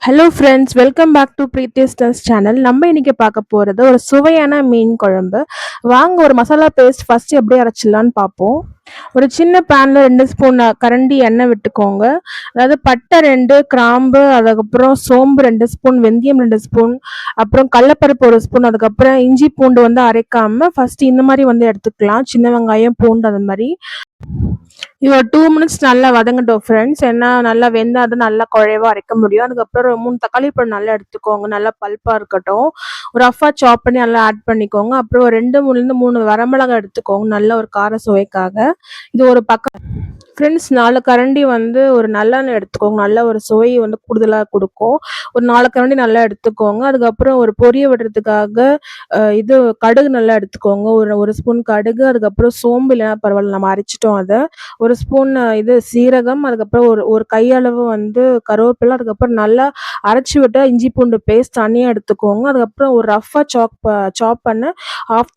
Hello friends, welcome back to Preethi's channel. நம்ம இன்னைக்கு பார்க்க போகிறது ஒரு சுவையான மீன் குழம்பு. வாங்க ஒரு மசாலா பேஸ்ட் ஃபஸ்ட்டு எப்படி அரைச்சிடலான்னு பார்ப்போம். ஒரு சின்ன பேனில் 2 ஸ்பூன் கரண்டி எண்ணெய் விட்டுக்கோங்க. அதாவது பட்டை 2, கிராம்பு, அதுக்கப்புறம் சோம்பு 2 ஸ்பூன், வெந்தயம் 2 ஸ்பூன், அப்புறம் கடலப்பருப்பு 1 ஸ்பூன், அதுக்கப்புறம் இஞ்சி பூண்டு வந்து அரைக்காமல் ஃபஸ்ட்டு இந்த மாதிரி வந்து எடுத்துக்கலாம். சின்ன வெங்காயம், பூண்டு அது மாதிரி. இது ஒரு 2 மினிட்ஸ் நல்லா வதங்கட்டும் ஃப்ரெண்ட்ஸ். ஏன்னா நல்லா வெந்தால் தான் நல்லா குழைவா அரைக்க முடியும். அதுக்கப்புறம் ஒரு 3 தக்காளி பழம் நல்லா எடுத்துக்கோங்க. நல்லா பல்ப்பாக இருக்கட்டும். ஒரு ரஃபாக சாப் பண்ணி நல்லா ஆட் பண்ணிக்கோங்க. அப்புறம் ஒரு 2 3 வரமிளகாய் எடுத்துக்கோங்க, நல்ல ஒரு கார சுவைக்காக. இது ஒரு பக்கம் ஃப்ரெண்ட்ஸ். 4 கரண்டி வந்து ஒரு நல்லெண்ணெய் எடுத்துக்கோங்க. நல்ல ஒரு சுவை வந்து கூடுதலாக கொடுக்கும். ஒரு 4 கரண்டி நல்லா எடுத்துக்கோங்க. அதுக்கப்புறம் ஒரு பொரிய விடுறதுக்காக இது கடுகு நல்லா எடுத்துக்கோங்க. ஒரு ஸ்பூன் கடுகு, அதுக்கப்புறம் சோம்பு இல்லைன்னா பரவாயில்ல, நம்ம அரைச்சிட்டோம் அதை. 1 ஸ்பூன் இது சீரகம், அதுக்கப்புறம் ஒரு ஒரு கையளவு வந்து கருவேப்பிலை, அதுக்கப்புறம் நல்லா அரைச்சி விட்ட இஞ்சி பூண்டு பேஸ்ட் தனியாக எடுத்துக்கோங்க. அதுக்கப்புறம் ஒரு ரஃபாக சாப் பண்ண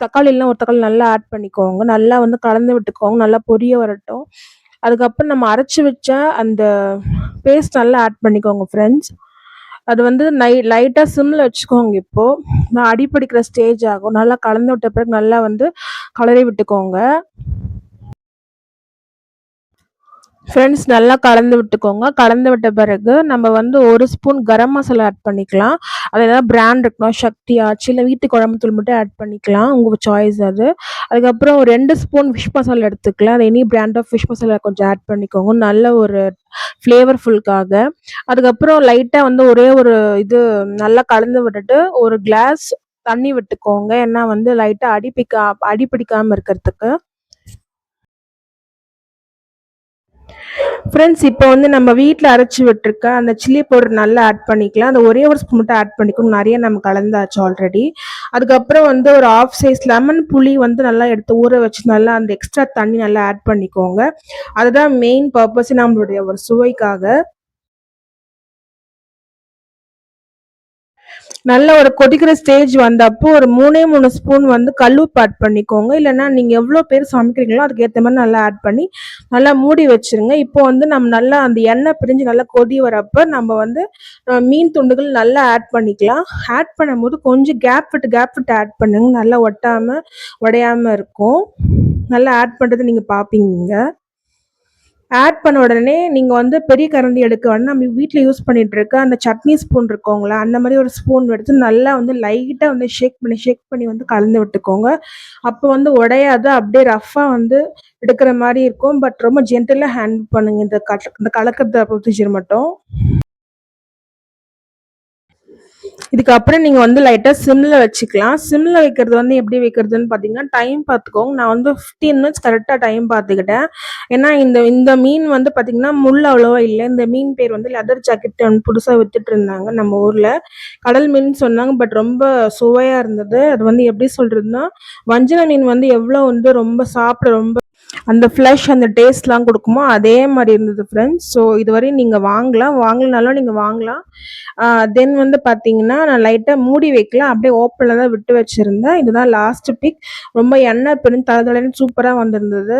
தக்காளி இல்லைன்னா ஒரு தக்காளி நல்லா ஆட் பண்ணிக்கோங்க. நல்லா வந்து கலந்து விட்டுக்கோங்க. நல்லா பொரிய வரட்டும். அதுக்கப்புறம் நம்ம அரைச்சி வச்ச அந்த பேஸ்ட் நல்லா ஆட் பண்ணிக்கோங்க ஃப்ரெண்ட்ஸ். அது வந்து லைட்டாக சிம்மில் வச்சுக்கோங்க. இப்போது நான் அடிப்பிடிக்கிற ஸ்டேஜ் ஆகும். நல்லா கலந்து விட்ட பிறகு நல்லா வந்து கலரி விட்டுக்கோங்க ஃப்ரெண்ட்ஸ். நல்லா கலந்து விட்டுக்கோங்க. கலந்து விட்ட பிறகு நம்ம வந்து 1 ஸ்பூன் கரம் மசாலா ஆட் பண்ணிக்கலாம். அது ஏதாவது பிராண்ட் இருக்கணும், சக்தி ஆச்சு இல்லை வீட்டு குழம்புத்தூள் மட்டும் ஆட் பண்ணிக்கலாம், உங்கள் சாய்ஸ் அது. அதுக்கப்புறம் ஒரு 2 ஸ்பூன் ஃபிஷ் மசாலா எடுத்துக்கலாம். அது any brand of fish masala கொஞ்சம் ஆட் பண்ணிக்கோங்க, நல்ல ஒரு ஃப்ளேவர்ஃபுல்காக. அதுக்கப்புறம் லைட்டாக வந்து ஒரே ஒரு இது நல்லா கலந்து விட்டுட்டு ஒரு கிளாஸ் தண்ணி விட்டுக்கோங்க. ஏன்னா வந்து லைட்டாக அடிப்பிடிக்காமல் இருக்கிறதுக்கு. ஃப்ரெண்ட்ஸ், இப்போ வந்து நம்ம வீட்டில் அரைச்சி விட்டுருக்க அந்த சில்லி பவுடர் நல்லா ஆட் பண்ணிக்கலாம். அந்த ஒரே ஒரு ஸ்பூன் மட்டும் ஆட் பண்ணிக்கணும், நிறைய நம்ம கலந்தாச்சு ஆல்ரெடி. அதுக்கப்புறம் வந்து ஒரு ஆஃப் சைஸ் லெமன் புளி வந்து நல்லா எடுத்து ஊற வச்சு நல்லா அந்த எக்ஸ்ட்ரா தண்ணி நல்லா ஆட் பண்ணிக்கோங்க. அதுதான் மெயின் பர்பஸ் நம்மளுடைய ஒரு சுவைக்காக. நல்ல ஒரு கொதிக்கிற ஸ்டேஜ் வந்தப்போ ஒரு 3 ஸ்பூன் வந்து கல்லுப்பு ஆட் பண்ணிக்கோங்க. இல்லைன்னா நீங்கள் எவ்வளோ பேர் சமைக்கிறீங்களோ அதுக்கு ஏற்ற மாதிரி நல்லா ஆட் பண்ணி நல்லா மூடி வச்சிருங்க. இப்போ வந்து நம்ம நல்லா அந்த எண்ணெய் பிரிஞ்சு நல்லா கொதி வரப்போ நம்ம வந்து மீன் துண்டுகள் நல்லா ஆட் பண்ணிக்கலாம். ஆட் பண்ணும்போது கொஞ்சம் கேப் விட்டு ஆட் பண்ணுங்க, நல்லா உடையாமல் இருக்கும். நல்லா ஆட் பண்ணுறது நீங்கள் பார்ப்பீங்க. ஆட் பண்ண உடனே நீங்கள் வந்து பெரிய கரண்டி எடுக்க வேணாம். நம்ம வீட்டில் யூஸ் பண்ணிட்டு இருக்க அந்த சட்னி ஸ்பூன் இருக்கோங்களா, அந்த மாதிரி ஒரு ஸ்பூன் எடுத்து நல்லா வந்து லைட்டாக வந்து ஷேக் பண்ணி வந்து கலந்து விட்டுக்கோங்க. அப்போ வந்து உடையாது, அப்படியே ரஃப்பாக வந்து எடுக்கிற மாதிரி இருக்கும். பட் ரொம்ப ஜென்டலாக ஹேண்டில் பண்ணுங்க இந்த கலக்கிறத ப்ரொசீஜர் மட்டும். இதுக்கப்புறம் நீங்கள் வந்து லைட்டாக சிம்மில் வச்சுக்கலாம். சிம்மில் வைக்கிறது வந்து எப்படி வைக்கிறதுன்னு பார்த்தீங்கன்னா டைம் பார்த்துக்கோங்க. நான் வந்து 15 மினிட்ஸ் கரெக்டாக டைம் பார்த்துக்கிட்டேன். ஏன்னா இந்த இந்த மீன் வந்து பார்த்தீங்கன்னா முள் அவ்வளோவா இல்லை. இந்த மீன் பேர் வந்து லெதர் ஜாக்கெட் புதுசாக வித்துட்டு இருந்தாங்க நம்ம ஊரில். கடல் மீன் சொன்னாங்க, பட் ரொம்ப சுவையாக இருந்தது. அது வந்து எப்படி சொல்கிறதுனா, வஞ்சன மீன் வந்து எவ்வளோ வந்து ரொம்ப சாப்பிட ரொம்ப அந்த ஃப்ளஷ் அந்த டேஸ்ட்லாம் கொடுக்குமோ அதே மாதிரி இருந்தது ஃப்ரெண்ட்ஸ். ஸோ இதுவரை நீங்கள் வாங்கலனாலும் நீங்கள் வாங்கலாம். தென் வந்து பார்த்தீங்கன்னா நான் லைட்டாக மூடி வைக்கலாம், அப்படியே ஓப்பனில் தான் விட்டு வச்சுருந்தேன். இதுதான் லாஸ்ட் பிக். ரொம்ப எண்ணெய் பிரிஞ்சு தலைன்னு சூப்பராக வந்திருந்தது.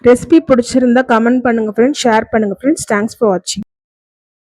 ரெசிபி பிடிச்சிருந்தா கமெண்ட் பண்ணுங்கள் ஃப்ரெண்ட்ஸ், ஷேர் பண்ணுங்கள் ஃப்ரெண்ட்ஸ். தேங்க்ஸ் ஃபார் வாட்சிங்.